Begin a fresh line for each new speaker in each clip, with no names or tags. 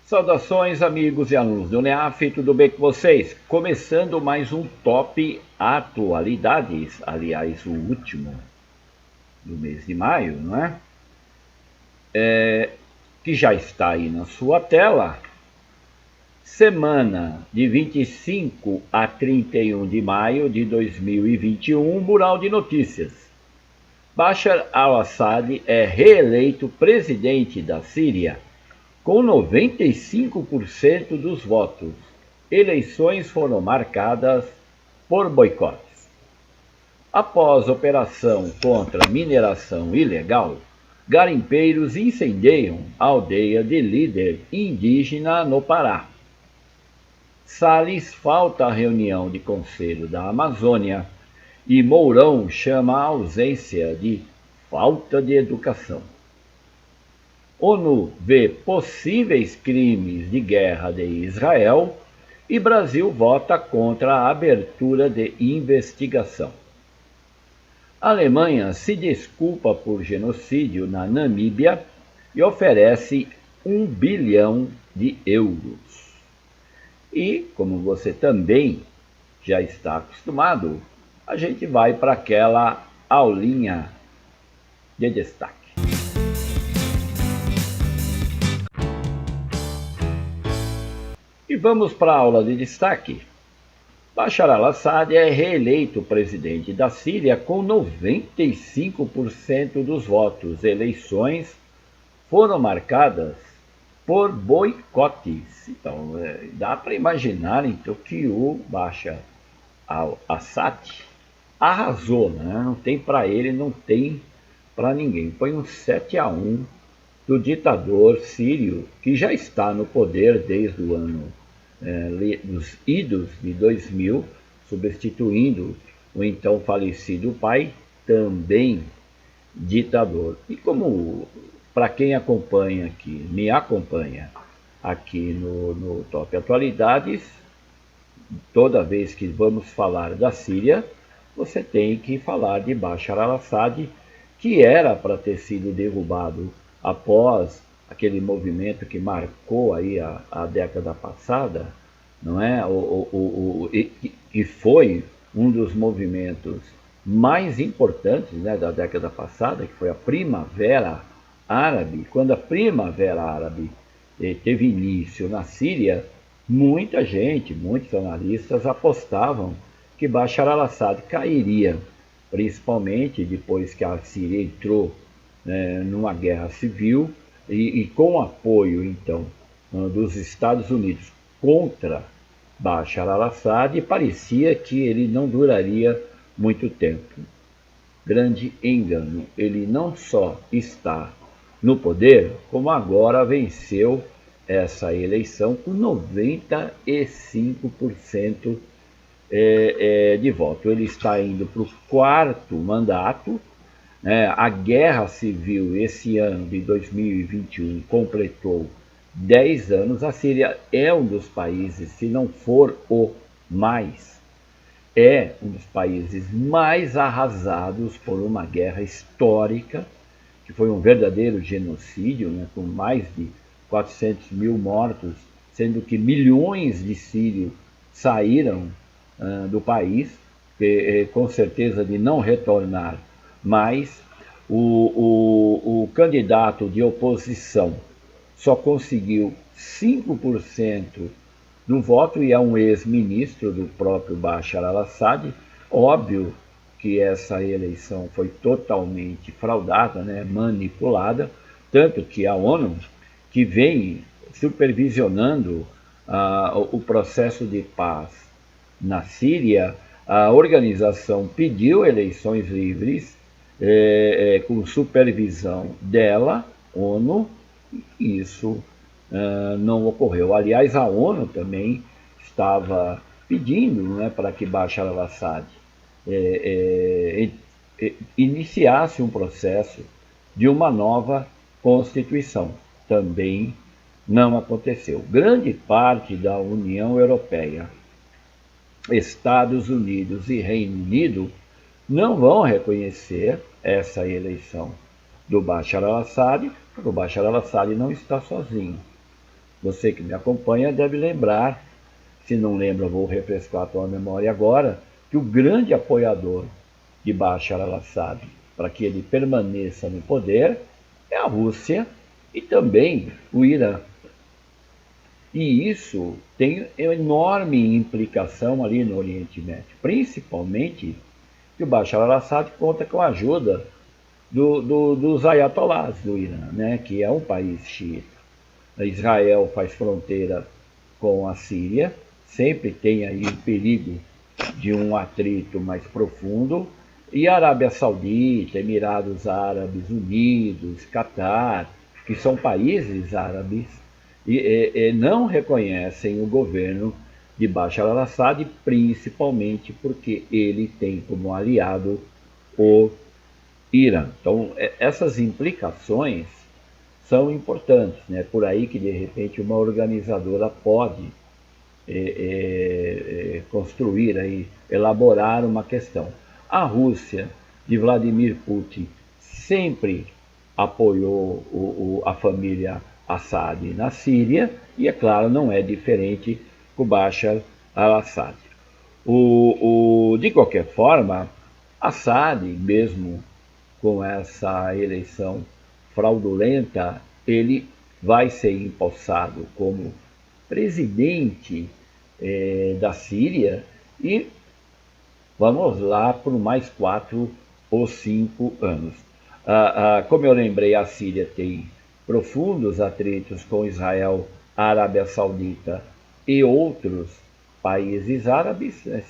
Saudações, amigos e alunos do NEAF, tudo bem com vocês? Começando mais um Top Atualidades, aliás, o último do mês de maio, não é? Que já está aí na sua tela. Semana de 25 a 31 de maio de 2021, Mural de Notícias. Bashar al-Assad é reeleito presidente da Síria com 95% dos votos. Eleições foram marcadas por boicotes. Após operação contra mineração ilegal, garimpeiros incendeiam a aldeia de líder indígena no Pará. Salles falta a reunião de Conselho da Amazônia e Mourão chama a ausência de falta de educação. ONU vê possíveis crimes de guerra de Israel e Brasil vota contra a abertura de investigação. A Alemanha se desculpa por genocídio na Namíbia e oferece 1 bilhão de euros. E, como você também já está acostumado, a gente vai para aquela aulinha de destaque. E vamos para a aula de destaque. Bashar al-Assad é reeleito presidente da Síria com 95% dos votos. Eleições foram marcadas por boicotes. Então, dá para imaginar então, que o Bashar al-Assad arrasou, né? Não tem para ele, não tem para ninguém. Foi um 7-1 do ditador sírio, que já está no poder desde o ano dos idos de 2000, substituindo o então falecido pai, também ditador. E como, para quem acompanha aqui, me acompanha aqui no Top Atualidades, toda vez que vamos falar da Síria, você tem que falar de Bashar al-Assad, que era para ter sido derrubado após aquele movimento que marcou aí a década passada, não é? E foi um dos movimentos mais importantes, né, da década passada, que foi a Primavera Árabe. Quando a Primavera Árabe teve início na Síria, muita gente, muitos analistas apostavam que Bashar al-Assad cairia, principalmente depois que a Síria entrou numa guerra civil e com o apoio, então, dos Estados Unidos contra Bashar al-Assad, parecia que ele não duraria muito tempo. Grande engano, ele não só está no poder, como agora venceu essa eleição com 95% de voto. Ele está indo para o 4º mandato. A guerra civil esse ano de 2021 completou 10 anos. A Síria é um dos países, se não for o mais, é um dos países mais arrasados por uma guerra histórica, que foi um verdadeiro genocídio, né, com mais de 400 mil mortos, sendo que milhões de sírios saíram do país, com certeza de não retornar. Mas o candidato de oposição só conseguiu 5% do voto e é um ex-ministro do próprio Bashar al-Assad. Óbvio que essa eleição foi totalmente fraudada, né, manipulada, tanto que a ONU, que vem supervisionando o processo de paz na Síria, a organização pediu eleições livres com supervisão dela, ONU, e isso não ocorreu. Aliás, a ONU também estava pedindo, né, para que Bashar al-Assad iniciasse um processo de uma nova Constituição. Também não aconteceu. Grande parte da União Europeia, Estados Unidos e Reino Unido não vão reconhecer essa eleição do Bashar al-Assad, porque o Bashar al-Assad não está sozinho. você que me acompanha deve lembrar, se não lembra, vou refrescar a tua memória agora, que o grande apoiador de Bashar al-Assad para que ele permaneça no poder é a Rússia e também o Irã. E isso tem enorme implicação ali no Oriente Médio, principalmente que o Bashar al-Assad conta com a ajuda dos ayatolás do Irã, né, que é um país xiita. Israel faz fronteira com a Síria, sempre tem aí o perigo de um atrito mais profundo, e a Arábia Saudita, Emirados Árabes Unidos, Catar, que são países árabes, e não reconhecem o governo de Bashar al-Assad, principalmente porque ele tem como aliado o Irã. Então, essas implicações são importantes, né? Por aí que de repente uma organizadora pode construir aí, elaborar uma questão. A Rússia de Vladimir Putin sempre apoiou a família Assad na Síria e, é claro, não é diferente com Bashar al-Assad. De qualquer forma, Assad, mesmo com essa eleição fraudulenta, ele vai ser empossado como presidente da Síria e vamos lá por mais 4 ou 5 anos. Como eu lembrei, a Síria tem profundos atritos com Israel, Arábia Saudita e outros países árabes, né,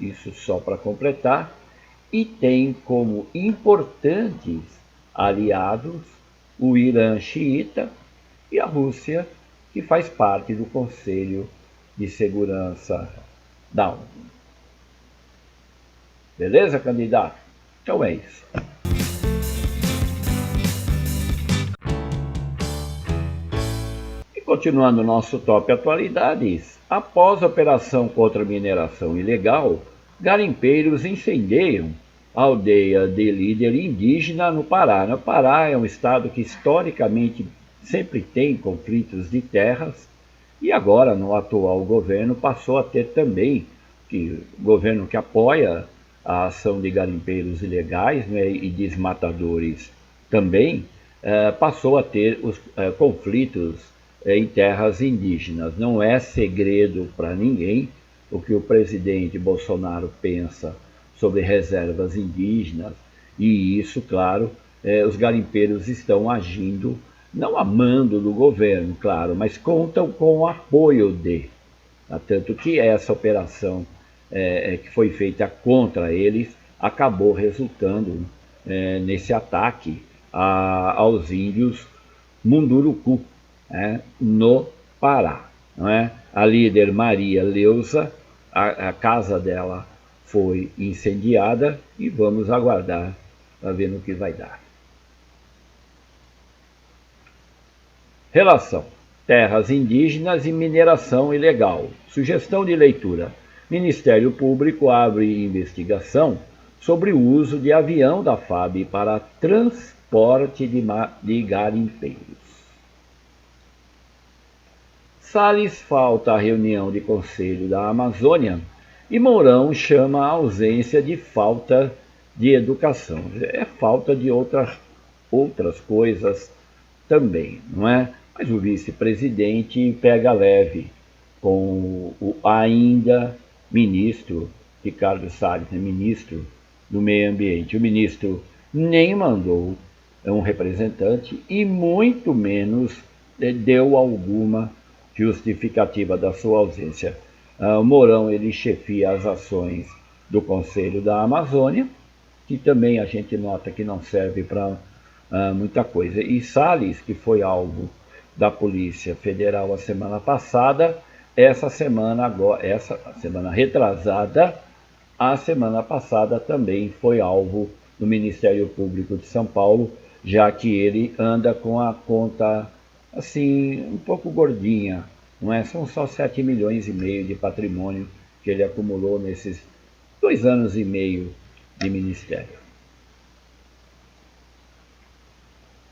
isso só para completar, e tem como importantes aliados o Irã xiita e a Rússia, que faz parte do Conselho de Segurança da ONU. Beleza, candidato? Então é isso. E continuando o nosso top atualidades, após a operação contra a mineração ilegal, garimpeiros incendeiam a aldeia de líder indígena no Pará. O Pará é um estado que historicamente sempre tem conflitos de terras e agora no atual governo passou a ter também, que governo que apoia a ação de garimpeiros ilegais, né, e desmatadores também, passou a ter os conflitos em terras indígenas. Não é segredo para ninguém o que o presidente Bolsonaro pensa sobre reservas indígenas, e isso, claro, os garimpeiros estão agindo, não a mando do governo, claro, mas contam com o apoio tanto que essa operação que foi feita contra eles acabou resultando nesse ataque aos índios Munduruku, no Pará. Não é? A líder Maria Leusa, a casa dela foi incendiada e vamos aguardar para ver no que vai dar. Relação: terras indígenas e mineração ilegal. Sugestão de leitura: Ministério Público abre investigação sobre o uso de avião da FAB para transporte de garimpeiros. Salles falta à reunião de Conselho da Amazônia e Mourão chama a ausência de falta de educação. É falta de outras coisas também, não é? Mas o vice-presidente pega leve com o ainda ministro Ricardo Salles, ministro do Meio Ambiente. O ministro nem mandou um representante e muito menos deu alguma justificativa da sua ausência. O Mourão ele chefia as ações do Conselho da Amazônia, que também a gente nota que não serve para muita coisa. E Salles, que foi alvo da Polícia Federal a semana passada, essa semana retrasada, a semana passada também foi alvo do Ministério Público de São Paulo, já que ele anda com a conta assim um pouco gordinha, não é? São só 7,5 milhões de patrimônio que ele acumulou nesses 2 anos e meio de ministério.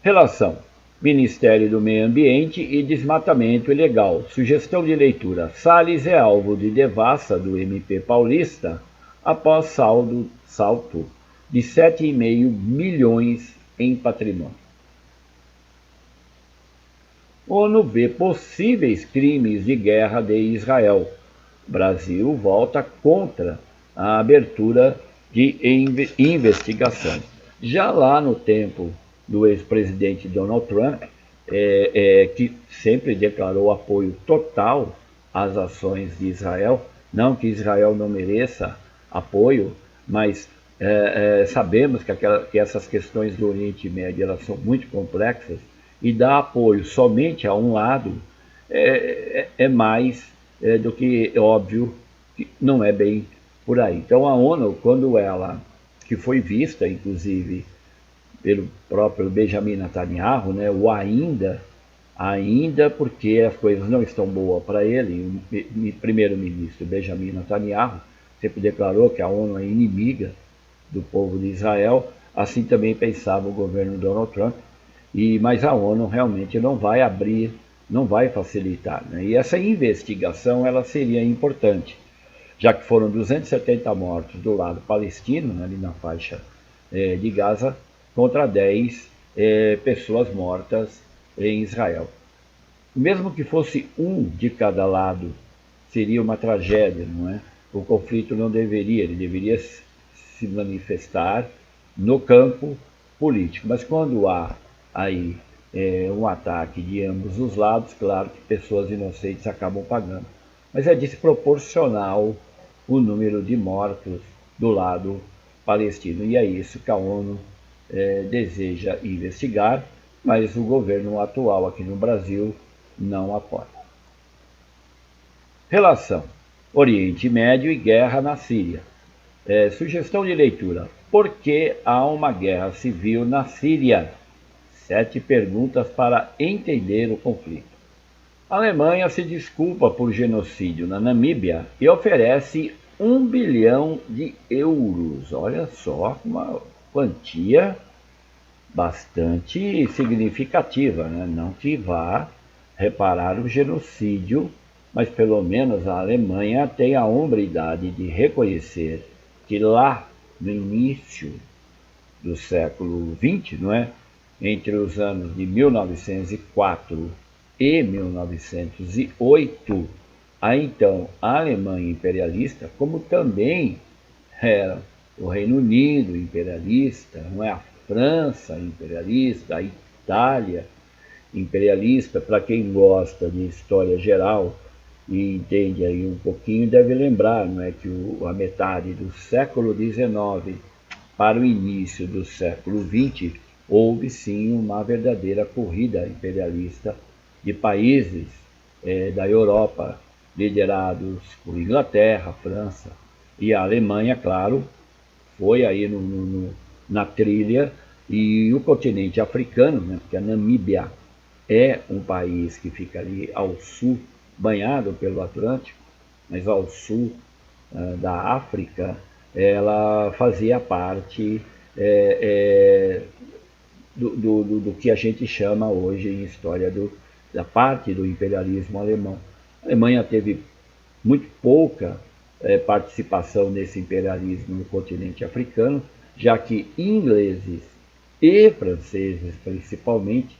Relação: Ministério do Meio Ambiente e Desmatamento Ilegal. Sugestão de leitura. Salles é alvo de devassa do MP paulista após salto de 7,5 milhões em patrimônio. ONU vê possíveis crimes de guerra de Israel. Brasil vota contra a abertura de investigação. Já lá no tempo do ex-presidente Donald Trump, que sempre declarou apoio total às ações de Israel, não que Israel não mereça apoio, mas sabemos que essas questões do Oriente Médio elas são muito complexas e dar apoio somente a um lado é mais do que óbvio que não é bem por aí. Então a ONU, quando ela, que foi vista inclusive pelo próprio Benjamin Netanyahu, né, o ainda porque as coisas não estão boas para ele, o primeiro-ministro Benjamin Netanyahu sempre declarou que a ONU é inimiga do povo de Israel, assim também pensava o governo Donald Trump, mas a ONU realmente não vai abrir, não vai facilitar, né? E essa investigação ela seria importante, já que foram 270 mortos do lado palestino, né, ali na faixa de Gaza, contra 10 pessoas mortas em Israel. Mesmo que fosse um de cada lado, seria uma tragédia, não é? O conflito não deveria, ele deveria se manifestar no campo político. Mas quando há aí um ataque de ambos os lados, claro que pessoas inocentes acabam pagando. Mas é desproporcional o número de mortos do lado palestino. E é isso que a ONU deseja investigar, mas o governo atual aqui no Brasil não apoia. Relação Oriente Médio e guerra na Síria. Sugestão de leitura. Por que há uma guerra civil na Síria? 7 perguntas para entender o conflito. A Alemanha se desculpa por genocídio na Namíbia e oferece 1 bilhão de euros. Olha só, uma quantia bastante significativa, né? Não que vá reparar o genocídio, mas pelo menos a Alemanha tem a hombridade de reconhecer que lá no início do século XX, não é? Entre os anos de 1904 e 1908, então a Alemanha imperialista, como também era o Reino Unido imperialista, não é? A França imperialista, a Itália imperialista, para quem gosta de história geral e entende aí um pouquinho, deve lembrar, não é, que a metade do século XIX para o início do século XX houve sim uma verdadeira corrida imperialista de países da Europa, liderados por Inglaterra, França e a Alemanha, claro, foi aí na trilha, e o continente africano, né, porque a Namíbia é um país que fica ali ao sul, banhado pelo Atlântico, mas ao sul da África, ela fazia parte do que a gente chama hoje em história da parte do imperialismo alemão. A Alemanha teve muito pouca participação nesse imperialismo no continente africano, já que ingleses e franceses, principalmente,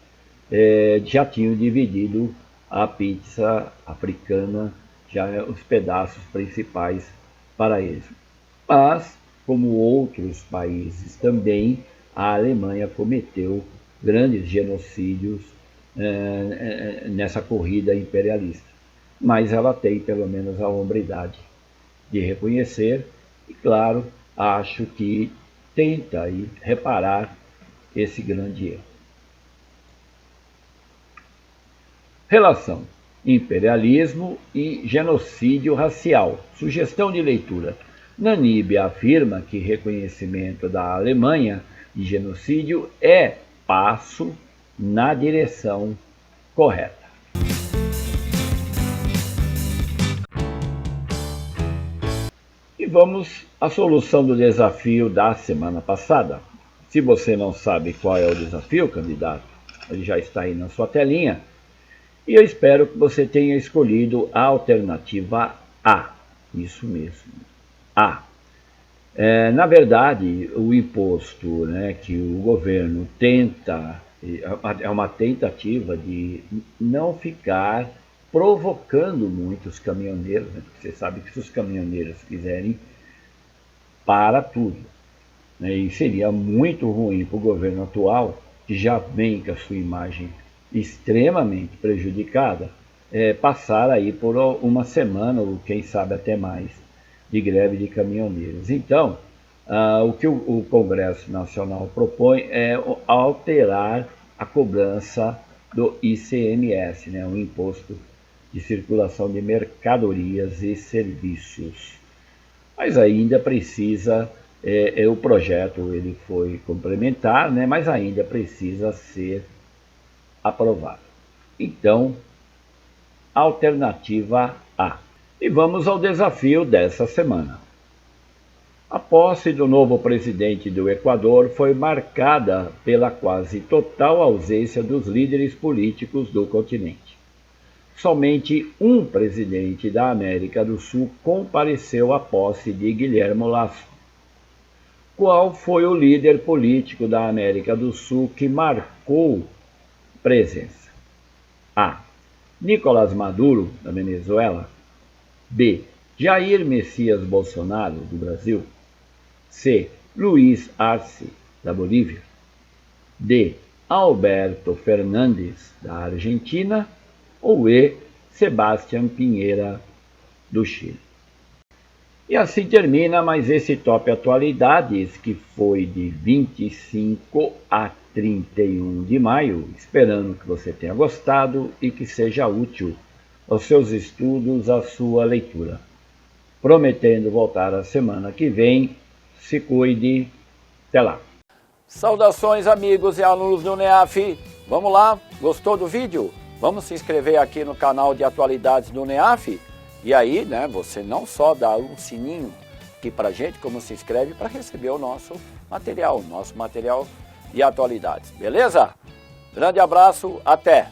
já tinham dividido a pizza africana, já os pedaços principais para eles. Mas, como outros países também, a Alemanha cometeu grandes genocídios nessa corrida imperialista. Mas ela tem pelo menos a hombridade de reconhecer e, claro, acho que tenta aí reparar esse grande erro. Relação imperialismo e genocídio racial. Sugestão de leitura. Namíbia afirma que reconhecimento da Alemanha de genocídio é passo na direção correta. E vamos à solução do desafio da semana passada. Se você não sabe qual é o desafio, candidato, ele já está aí na sua telinha. E eu espero que você tenha escolhido a alternativa A. Isso mesmo, A. Na verdade, o imposto, né, que o governo tenta, é uma tentativa de não ficar provocando muitos caminhoneiros, né, porque você sabe que se os caminhoneiros quiserem, para tudo. Né, e seria muito ruim para o governo atual, que já vem com a sua imagem extremamente prejudicada, passar aí por uma semana, ou quem sabe até mais, de greve de caminhoneiros. Então, o que o Congresso Nacional propõe é alterar a cobrança do ICMS, né, o Imposto de Circulação de Mercadorias e Serviços. Mas ainda precisa, o projeto ele foi complementar, né, mas ainda precisa ser aprovado. Então, alternativa A. E vamos ao desafio dessa semana. A posse do novo presidente do Equador foi marcada pela quase total ausência dos líderes políticos do continente. Somente um presidente da América do Sul compareceu à posse de Guillermo Lasso. Qual foi o líder político da América do Sul que marcou presença? A. Nicolás Maduro, da Venezuela. B. Jair Messias Bolsonaro, do Brasil. C. Luiz Arce, da Bolívia. D. Alberto Fernandes, da Argentina. Ou E. Sebastián Pinheira, do Chile. E assim termina mais esse Top Atualidades, que foi de 25 a 31 de maio. Esperando que você tenha gostado e que seja útil aos seus estudos, à sua leitura. Prometendo voltar a semana que vem. Se cuide. Até lá. Saudações, amigos e alunos do NEAF. Vamos lá? Gostou do vídeo? Vamos se inscrever aqui no canal de atualidades do NEAF. E aí, né, você não só dá um sininho aqui pra gente, como se inscreve para receber o nosso material de atualidades. Beleza? Grande abraço, até!